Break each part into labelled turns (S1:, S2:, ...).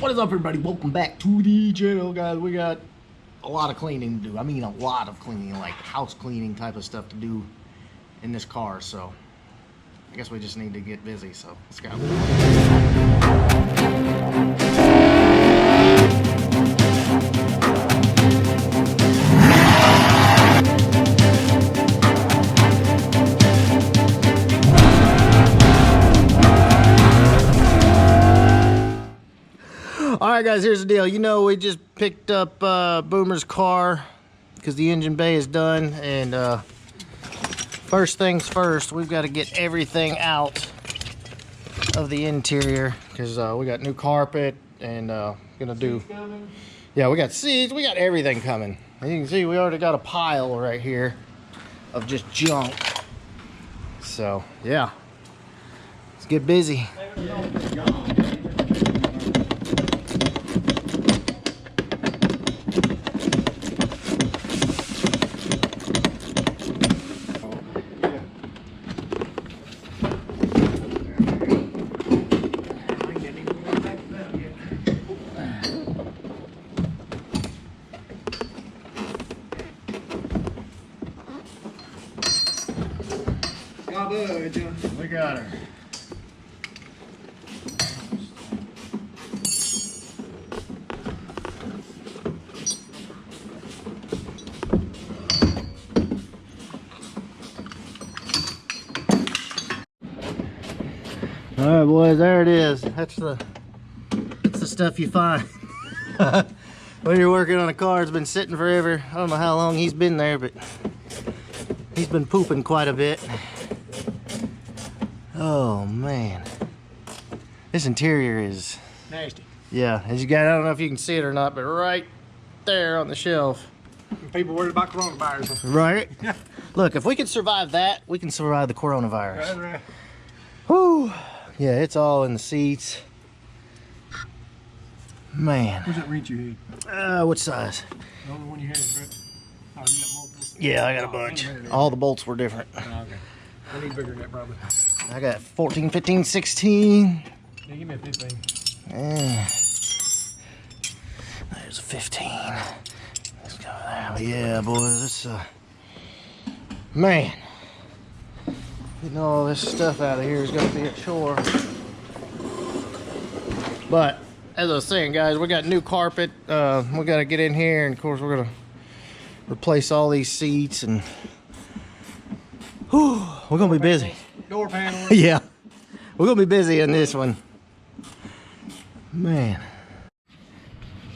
S1: What is up, everybody? Welcome back to the channel, guys. We got a lot of cleaning to do. I mean, a lot of cleaning, like house cleaning type of stuff to do in this car. So I guess we just need to get busy. So let's go. Alright guys, here's the deal. You know, we just picked up Boomer's car because the engine bay is done, and first things first, we've got to get everything out of the interior because we got new carpet and gonna do, yeah, we got seats, we got everything coming. As you can see, we already got a pile right here of just junk. So yeah, let's get busy. We got her. All right, boys, there it is. That's the stuff you find when you're working on a car. It's been sitting forever. I don't know how long he's been there, but he's been pooping quite a bit. Oh man, this interior is
S2: nasty.
S1: Yeah, as you guys, I don't know if you can see it or not, but right there on the shelf.
S2: People worried about coronavirus.
S1: Right? Look, if we can survive that, we can survive the coronavirus.
S2: Right.
S1: Whew. Yeah, it's all in the seats. Man.
S2: Where's that wrench you had?
S1: What size?
S2: The only one you had, right? Oh, you got multiple?
S1: Yeah, I got a bunch. All the bolts were different.
S2: Oh, okay. I need bigger than that, probably.
S1: I got 14, 15, 16.
S2: Yeah, give me a 15.
S1: Yeah. There's a 15. Let's go there. But yeah, boys, this man, getting all this stuff out of here is gonna be a chore. But as I was saying, guys, we got new carpet. We gotta get in here, and of course we're gonna replace all these seats, and whew, we're gonna be busy.
S2: Door panel.
S1: Yeah, we're gonna be busy in this one, man.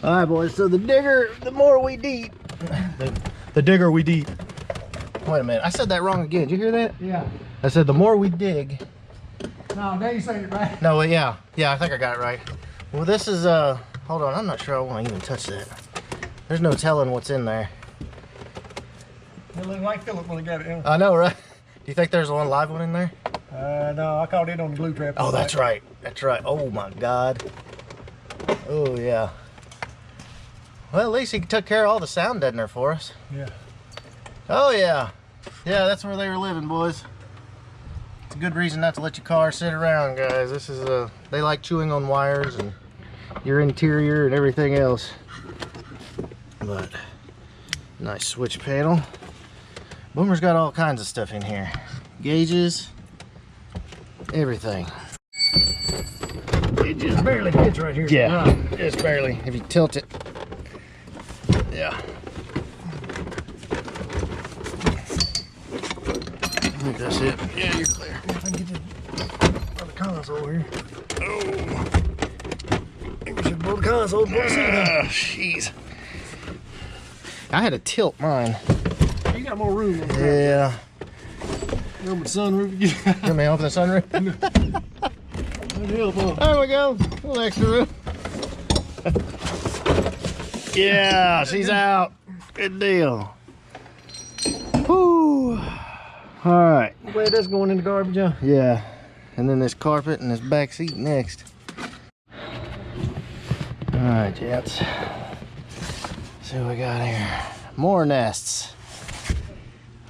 S1: All right, boys, so the digger, the more we deep, the digger we deep. Wait a minute, I said that wrong again. Did you hear that?
S2: Yeah.
S1: I said the more we dig.
S2: No, now you saying it right.
S1: No, yeah, I think I got it right. Well, this is hold on, I'm not sure I want to even touch that. There's no telling what's in there.
S2: It looked like Philip when he got it in.
S1: I know, right? Do you think there's one live one in there?
S2: No, I caught it on the glue trap.
S1: Oh, that's right. That's right. Oh my God. Oh yeah. Well, at least he took care of all the sound deadener for us.
S2: Yeah.
S1: Oh yeah. Yeah, that's where they were living, boys. It's a good reason not to let your car sit around, guys. This is they like chewing on wires and your interior and everything else. But nice switch panel. Boomer's got all kinds of stuff in here. Gauges, everything.
S2: It just barely fits right here.
S1: Yeah, just barely. If you tilt it. Yeah. I think that's it. Yeah, you're clear.
S2: I can get the console here.
S1: Oh.
S2: I think we should blow the console.
S1: Jeez. I had to tilt mine.
S2: You got more room.
S1: Yeah.
S2: Open the sunroof again.
S1: Let me open the sunroof. There we go. A little extra room. Yeah, she's out. Good deal. Whew. All right.
S2: Wait, that's going in the garbage, huh?
S1: Yeah. And then this carpet and this back seat next. All right, gents. See what we got here. More nests.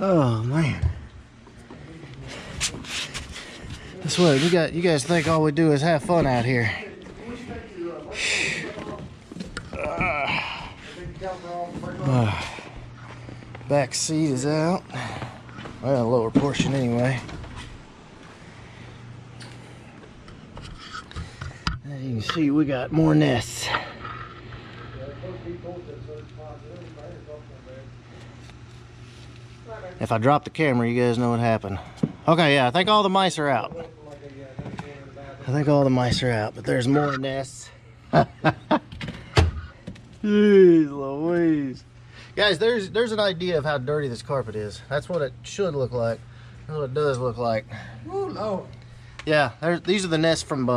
S1: Oh man. I swear, you guys think all we do is have fun out here. Back seat is out. Well, lower portion anyway. As you can see, we got more nests. If I drop the camera, you guys know what happened. Okay, yeah, I think all the mice are out. I think all the mice are out, but there's more nests. Jeez Louise. Guys, there's an idea of how dirty this carpet is. That's what it should look like. That's what it does look like.
S2: Ooh, Lord.
S1: Yeah, these are the nests from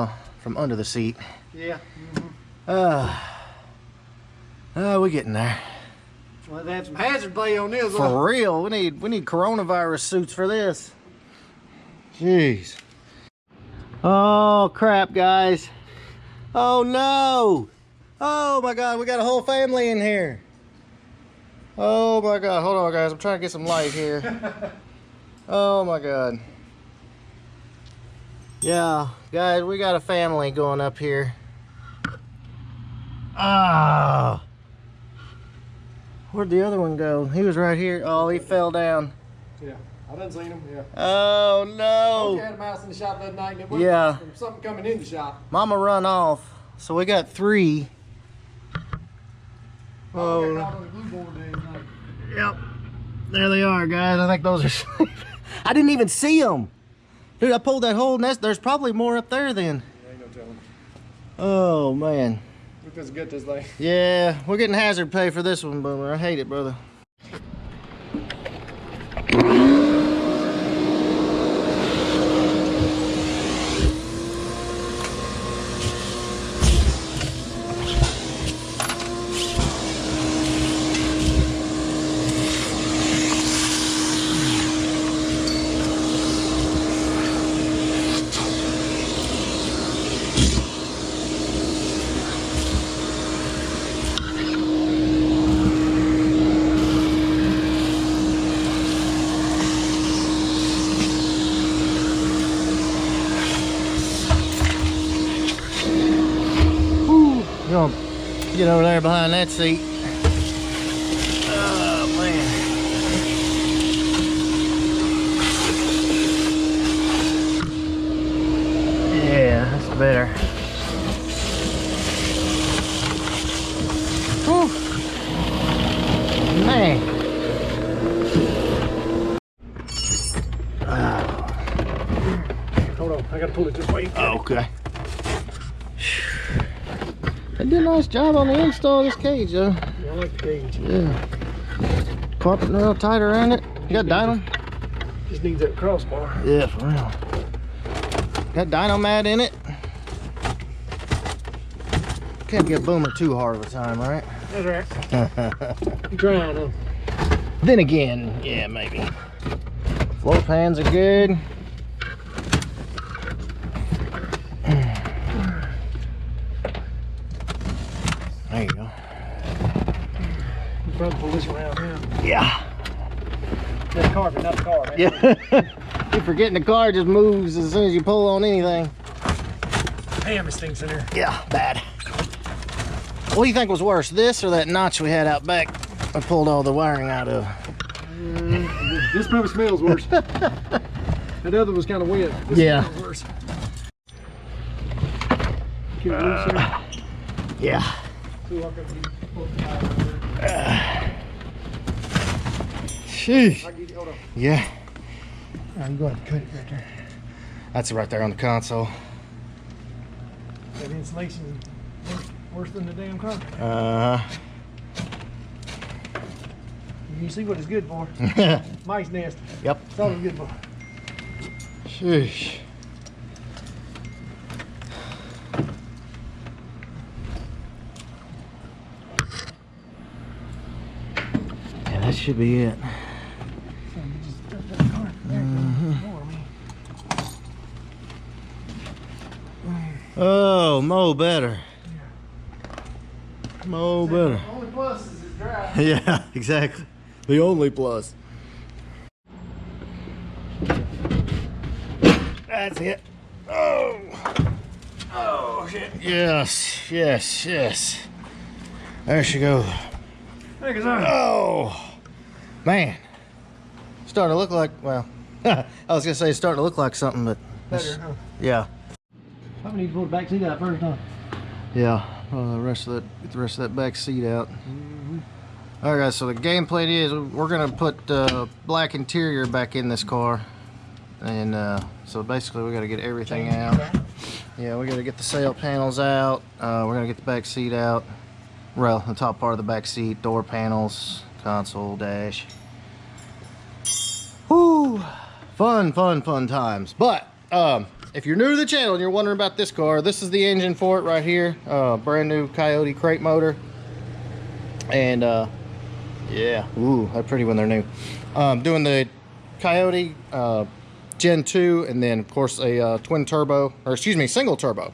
S1: under the seat.
S2: Yeah.
S1: We're getting there.
S2: Well, they had some hazard pay on this.
S1: For real, we need coronavirus suits for this. Jeez. Oh crap, guys. Oh no. Oh my God, we got a whole family in here. Oh my God, hold on guys, I'm trying to get some light here. Oh my God. Yeah, guys, we got a family going up here. Ah. Where'd the other one go? He was right here. Oh, he fell down.
S2: Yeah, I done seen him. Yeah.
S1: Oh no.
S2: We had a mouse in the shop that night. And it
S1: Yeah.
S2: From something coming in the shop.
S1: Mama run off. So we got 3. Oh. Yep. There they are, guys. I think those are sleeping. I didn't even see them. Dude, I pulled that whole nest. There's probably more up there then.
S2: Yeah, ain't no telling.
S1: Oh man.
S2: We just get this thing.
S1: Yeah, we're getting hazard pay for this one, Boomer. I hate it, brother. Get over there behind that seat. Oh man. Yeah, that's better. Whew. Man.
S2: Hold on, I gotta pull it this way.
S1: Okay. They did a nice job on the install of this cage, though.
S2: Yeah, I like the cage.
S1: Yeah. Carpet real tight around it. You got dyno?
S2: Just needs that crossbar.
S1: Yeah, for real. Got dyno mat in it. Can't get Boomer too hard of a time, right?
S2: That's right. You trying, huh?
S1: Then again, yeah, maybe. Floor pans are good. There you go.
S2: You probably pull this around now.
S1: Yeah.
S2: That carpet, not the car, man.
S1: Yeah. You're forgetting the car just moves as soon as you pull on anything.
S2: Damn, this thing's in there.
S1: Yeah, bad. What do you think was worse, this or that notch we had out back I pulled all the wiring out of?
S2: This probably smells worse. That other was kind of wet. This
S1: Yeah.
S2: smells worse. Keep it loose there.
S1: Yeah. Sheesh.
S2: Hold on.
S1: Yeah.
S2: I'm going to cut it right there.
S1: That's right there on the console.
S2: That insulation is worse than the damn carpet. You see what it's good for? Mice nest.
S1: Yep.
S2: That's all it's good for.
S1: Sheesh. Yeah, that should be it. Oh, Mo better. Mo better.
S2: The only plus is it's dry.
S1: Yeah, exactly. The only plus. That's it. Oh.
S2: Oh shit.
S1: Yes, yes, yes. There she goes.
S2: Take us out.
S1: Oh, man. Starting to look like, well, I was gonna say it's starting to look like something, but
S2: Better, huh?
S1: yeah.
S2: Probably need to pull the back seat out first, huh?
S1: Yeah, the rest of that back seat out. All right, guys. So the game plan is we're gonna put black interior back in this car, and so basically we got to get everything out. Yeah, we got to get the sail panels out. We're gonna get the back seat out. Well, the top part of the back seat, door panels, console, dash. Whoo! Fun times. But if you're new to the channel and you're wondering about this car, this is the engine for it right here. Brand new Coyote crate motor. And yeah, ooh, they're pretty when they're new. Doing the Coyote Gen 2, and then of course a twin turbo, or excuse me, single turbo.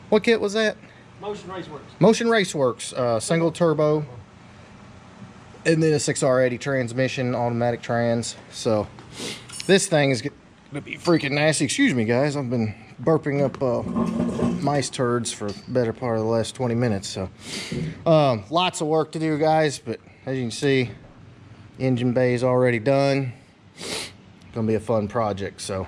S1: What kit was that?
S2: Motion Raceworks.
S1: Motion Raceworks, single turbo, and then a 6R80 transmission, automatic trans. So this thing is gonna be freaking nasty. Excuse me, guys. I've been burping up mice turds for the better part of the last 20 minutes. So lots of work to do, guys. But as you can see, engine bay is already done. Gonna be a fun project. So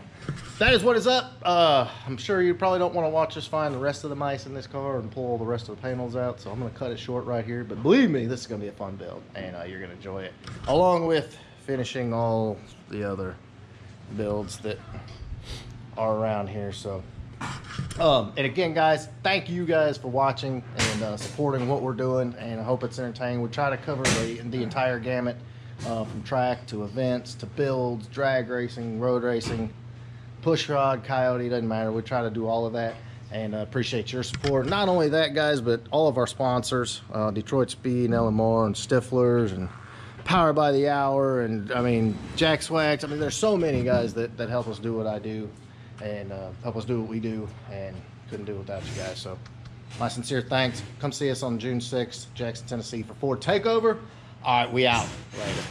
S1: that is what is up. I'm sure you probably don't want to watch us find the rest of the mice in this car and pull all the rest of the panels out, so I'm going to cut it short right here. But believe me, this is going to be a fun build, and you're going to enjoy it, along with finishing all the other builds that are around here. So and again, guys, thank you guys for watching and supporting what we're doing, and I hope it's entertaining. We try to cover the entire gamut, from track to events to builds, drag racing, road racing, push rod, Coyote, doesn't matter. We try to do all of that, and appreciate your support. Not only that, guys, but all of our sponsors, Detroit Speed and LMR and Stiflers and Power by the Hour, and I mean Jack Swags. I mean, there's so many guys that help us do what I do, and help us do what we do, and couldn't do it without you guys. So my sincere thanks. Come see us on June 6th, Jackson, Tennessee for Ford Takeover. All right, we out. Later.